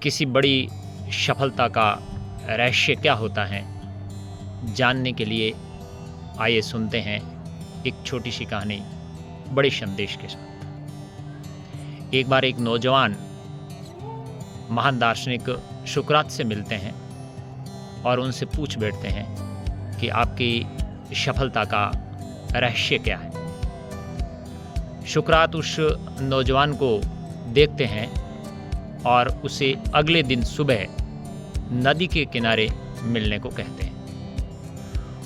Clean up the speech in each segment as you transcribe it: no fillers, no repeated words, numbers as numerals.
किसी बड़ी सफलता का रहस्य क्या होता है, जानने के लिए आइए सुनते हैं एक छोटी सी कहानी बड़े संदेश के साथ। एक बार एक नौजवान महान दार्शनिक सुकरात से मिलते हैं और उनसे पूछ बैठते हैं कि आपकी सफलता का रहस्य क्या है। सुकरात उस नौजवान को देखते हैं और उसे अगले दिन सुबह नदी के किनारे मिलने को कहते हैं।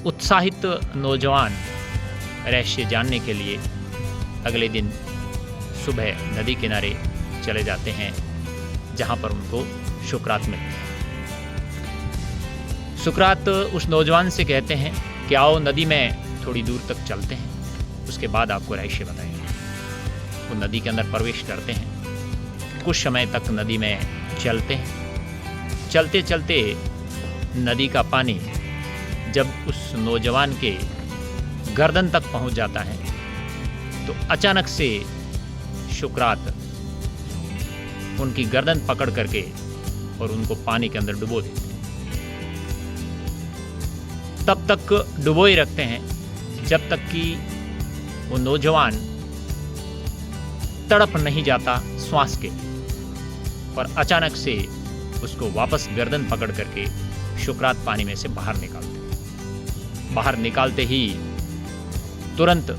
उत्साहित नौजवान रहस्य जानने के लिए अगले दिन सुबह नदी किनारे चले जाते हैं, जहां पर उनको सुकरात मिलते हैं। सुकरात उस नौजवान से कहते हैं कि आओ नदी में थोड़ी दूर तक चलते हैं, उसके बाद आपको रहस्य बताएंगे। वो नदी के अंदर प्रवेश करते हैं, कुछ समय तक नदी में चलते हैं। चलते चलते नदी का पानी जब उस नौजवान के गर्दन तक पहुंच जाता है तो अचानक से सुकरात उनकी गर्दन पकड़ करके और उनको पानी के अंदर डुबो देते हैं। तब तक डुबोए रखते हैं जब तक कि वो नौजवान तड़प नहीं जाता श्वास के, और अचानक से उसको वापस गर्दन पकड़ करके सुकरात पानी में से बाहर निकालते हैं। बाहर निकालते ही तुरंत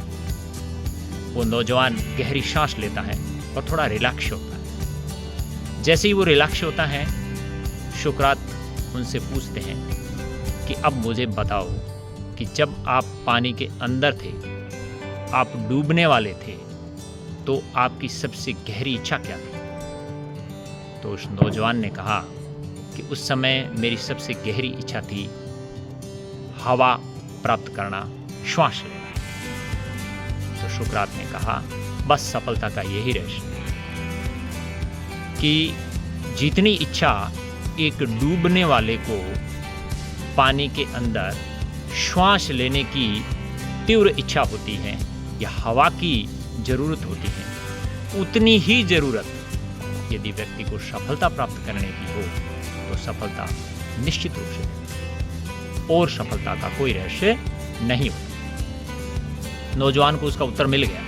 वो नौजवान गहरी सांस लेता है और थोड़ा रिलैक्स होता है। जैसे ही वो रिलैक्स होता है, सुकरात उनसे पूछते हैं कि अब मुझे बताओ कि जब आप पानी के अंदर थे, आप डूबने वाले थे, तो आपकी सबसे गहरी इच्छा क्या थी? तो उस नौजवान ने कहा कि उस समय मेरी सबसे गहरी इच्छा थी हवा प्राप्त करना, श्वास लेना। तो सुकरात ने कहा बस सफलता का यही रहस्य है कि जितनी इच्छा एक डूबने वाले को पानी के अंदर श्वास लेने की तीव्र इच्छा होती है या हवा की जरूरत होती है, उतनी ही जरूरत यदि व्यक्ति को सफलता प्राप्त करने की हो तो सफलता निश्चित रूप से है, और सफलता का कोई रहस्य नहीं होता। नौजवान को उसका उत्तर मिल गया।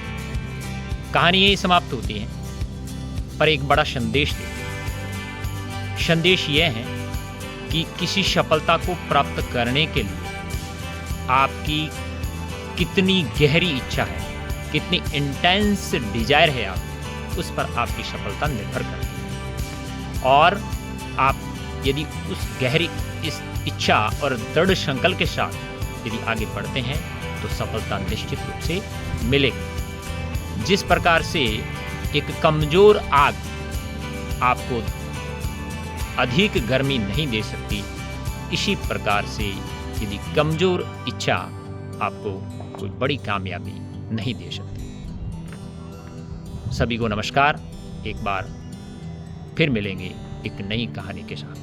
कहानी यही समाप्त होती है, पर एक बड़ा संदेश देती है। संदेश यह है कि किसी सफलता को प्राप्त करने के लिए आपकी कितनी गहरी इच्छा है, कितनी इंटेंस डिजायर है उस पर आपकी सफलता निर्भर करती है। और आप यदि उस गहरी इस इच्छा और दृढ़ संकल्प के साथ यदि आगे बढ़ते हैं तो सफलता निश्चित रूप से मिलेगी। जिस प्रकार से एक कमजोर आग आपको अधिक गर्मी नहीं दे सकती, इसी प्रकार से यदि कमजोर इच्छा आपको कोई बड़ी कामयाबी नहीं दे सकती। सभी को नमस्कार। एक बार फिर मिलेंगे एक नई कहानी के साथ।